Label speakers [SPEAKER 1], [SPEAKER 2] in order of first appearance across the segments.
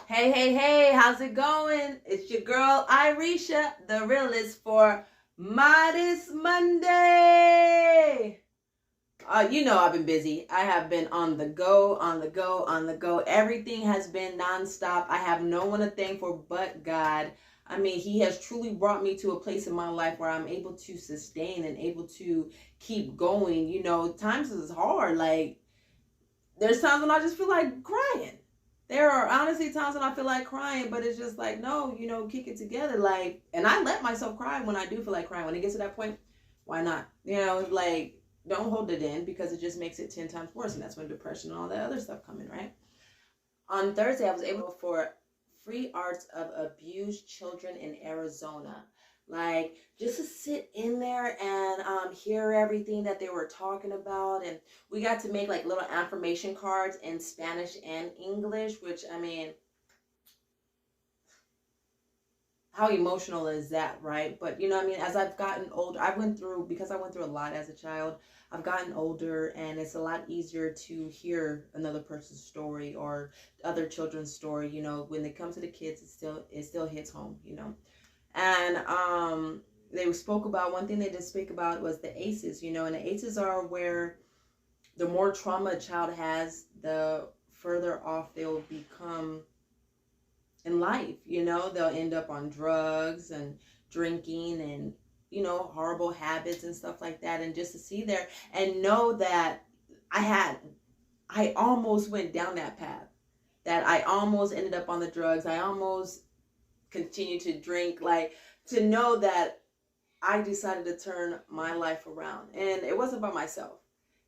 [SPEAKER 1] Hey, hey, hey, how's it going? It's your girl, Irisha, the realist for Modest Monday. You know I've been busy. I have been on the go, on the go, on the go. Everything has been nonstop. I have no one to thank for but God. I mean, He has truly brought me to a place in my life where I'm able to sustain and able to keep going. You know, times is hard. Like, there's times when I just feel like crying. There are honestly times when I feel like crying, but it's just like, no, you know, kick it together. Like, and I let myself cry when I do feel like crying. When it gets to that point, why not? You know, like, don't hold it in because it just makes it 10 times worse. And that's when depression and all that other stuff come in, right? On Thursday, I was able for free arts of abused children in Arizona. Like, just to sit in there and hear everything that they were talking about. And we got to make like little affirmation cards in Spanish and English, which, I mean, how emotional is that, right? But you know what I mean, as I've gotten older, because I went through a lot as a child. I've gotten older and it's a lot easier to hear another person's story or other children's story. You know, when it comes to the kids, it still hits home, you know. And they spoke about, one thing they did speak about was the ACEs, you know. And the ACEs are where the more trauma a child has, the further off they'll become in life. You know, they'll end up on drugs and drinking and, you know, horrible habits and stuff like that. And just to see there and know that I almost went down that path, that I almost ended up on the drugs, I almost continued to drink, like, to know that I decided to turn my life around. And it wasn't by myself.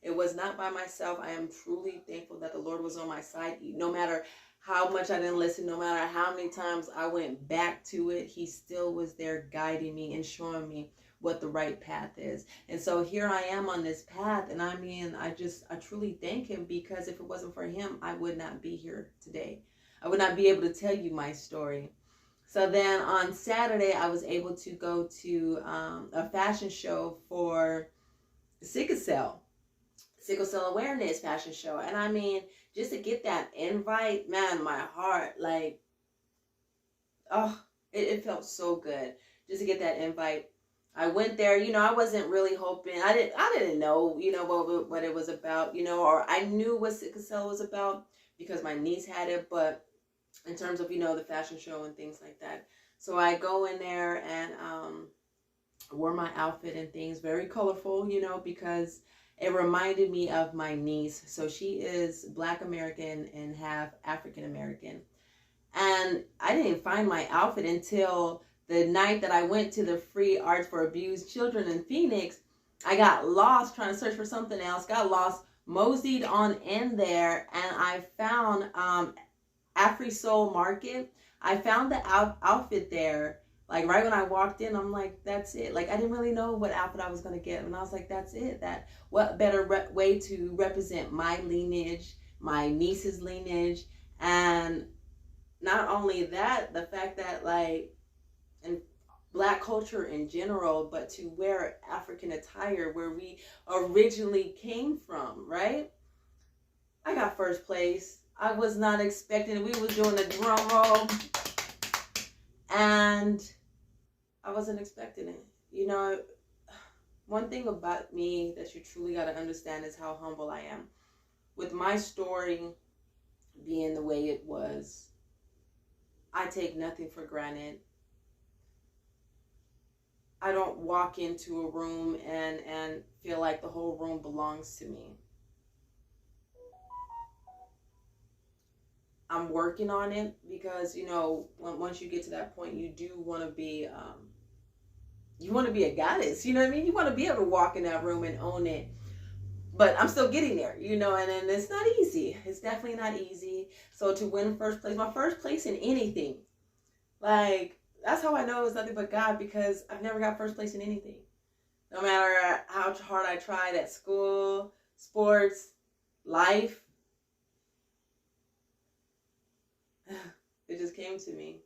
[SPEAKER 1] It was not by myself. I am truly thankful that the Lord was on my side. No matter how much I didn't listen, no matter how many times I went back to it, He still was there guiding me and showing me what the right path is. And so here I am on this path. And I mean, I truly thank Him, because if it wasn't for Him, I would not be here today. I would not be able to tell you my story. So then on Saturday, I was able to go to a fashion show for sickle cell awareness fashion show. And I mean, just to get that invite, man, my heart, like, oh, it felt so good just to get that invite. I went there, you know, I wasn't really hoping, I didn't know, you know, what it was about, you know, or I knew what sickle cell was about because my niece had it, but in terms of, you know, the fashion show and things like that. So I go in there and wore my outfit and things, very colorful, you know, because it reminded me of my niece. So she is Black American and half African American. And I didn't find my outfit until the night that I went to the free arts for abused children in Phoenix. I got lost trying to search for something else, got lost, moseyed on in there, and I found Afri Soul Market. I found the outfit there. Like right when I walked in, I'm like, that's it. Like I didn't really know what outfit I was gonna get, and I was like, that's it. That what better way to represent my lineage, my niece's lineage, and not only that, the fact that like in Black culture in general, but to wear African attire where we originally came from, right? I got first place. I was not expecting it. We was doing a drum roll and I wasn't expecting it. You know, one thing about me that you truly got to understand is how humble I am. With my story being the way it was, I take nothing for granted. I don't walk into a room and feel like the whole room belongs to me. I'm working on it because, you know, once you get to that point, you do want to be you want to be a goddess, you know what I mean? You want to be able to walk in that room and own it. But I'm still getting there, you know, and it's not easy. It's definitely not easy. So to win first place, my first place in anything, like, that's how I know it's nothing but God, because I've never got first place in anything. No matter how hard I tried at school, sports, life, it just came to me.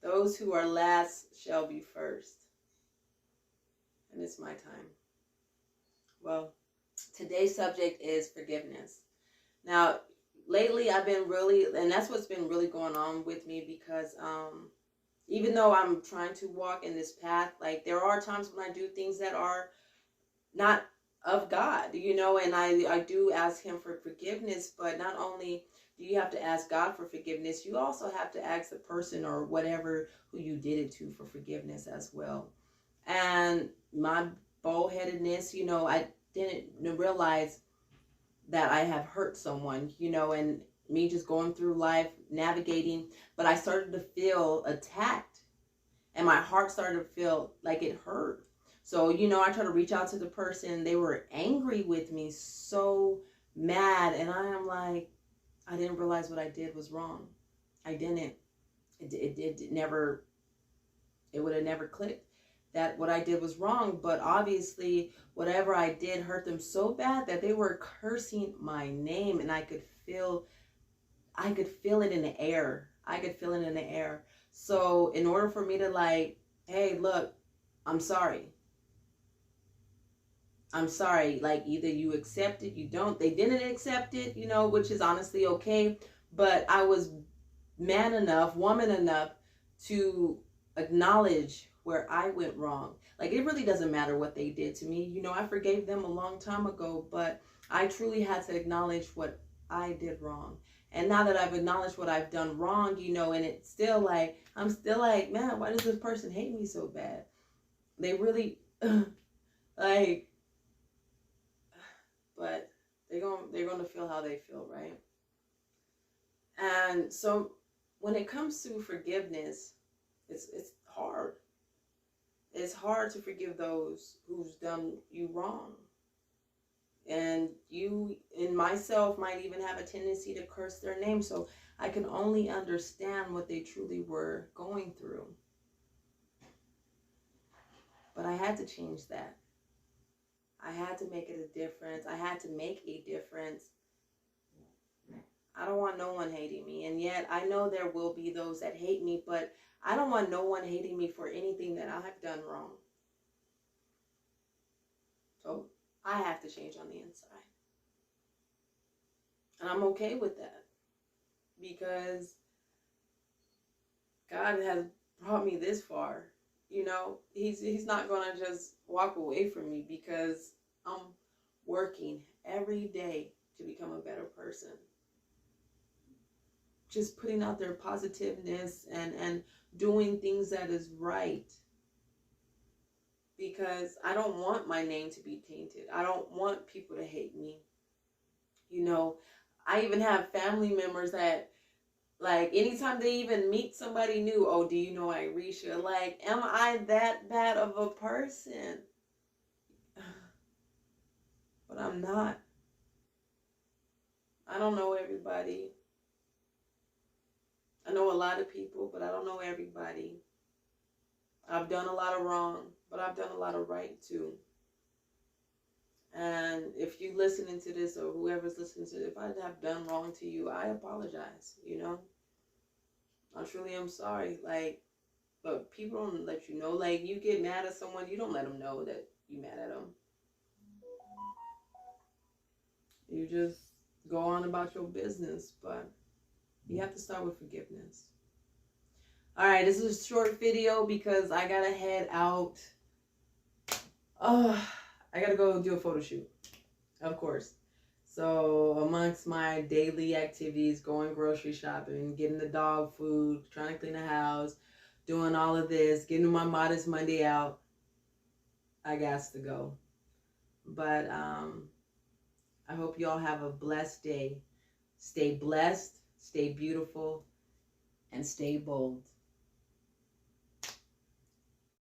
[SPEAKER 1] Those who are last shall be first. And it's my time. Well, today's subject is forgiveness. Now, lately I've been really, and that's what's been really going on with me, because even though I'm trying to walk in this path, like there are times when I do things that are not of God, and I do ask him for forgiveness, but not only do you have to ask God for forgiveness, you also have to ask the person or whatever who you did it to for forgiveness as well. And my bullheadedness, I didn't realize that I have hurt someone, and me just going through life navigating, but I started to feel attacked, and my heart started to feel like it hurt. So, I tried to reach out to the person. They were angry with me, so mad. And I am like, I didn't realize what I did was wrong. I didn't. It never, it would have never clicked that what I did was wrong. But obviously, whatever I did hurt them so bad that they were cursing my name, and I could feel it in the air. I could feel it in the air. So in order for me to like, hey, look, I'm sorry. I'm sorry. Like, either you accept it, you don't. They didn't accept it, which is honestly okay. But I was man enough, woman enough to acknowledge where I went wrong. Like, it really doesn't matter what they did to me. I forgave them a long time ago, but I truly had to acknowledge what I did wrong. And now that I've acknowledged what I've done wrong, and it's still like, I'm still like, man, why does this person hate me so bad? They really, like, but they're going to feel how they feel, right? And so when it comes to forgiveness, it's hard. It's hard to forgive those who's done you wrong. And you and myself might even have a tendency to curse their name. So I can only understand what they truly were going through. But I had to change that. I had to make it a difference. I had to make a difference. I don't want no one hating me. And yet I know there will be those that hate me, but I don't want no one hating me for anything that I have done wrong. So I have to change on the inside. And I'm okay with that, because God has brought me this far. He's not going to just walk away from me, because I'm working every day to become a better person. Just putting out their positiveness and doing things that is right. Because I don't want my name to be tainted. I don't want people to hate me. I even have family members that, like, anytime they even meet somebody new, oh, do you know Irisha? Like, am I that bad of a person? But I'm not. I don't know everybody. I know a lot of people, but I don't know everybody. I've done a lot of wrong, but I've done a lot of right too. And if you're listening to this, or whoever's listening to it, if I have done wrong to you, I apologize, I truly am sorry. Like, but people don't let you know. Like, you get mad at someone, you don't let them know that you mad at them. You just go on about your business, but you have to start with forgiveness. All right, this is a short video because I gotta head out. I gotta go do a photo shoot, of course. So amongst my daily activities, going grocery shopping, getting the dog food, trying to clean the house, doing all of this, getting my Modest Monday out, I got to go. But I hope you all have a blessed day. Stay blessed, stay beautiful, and stay bold.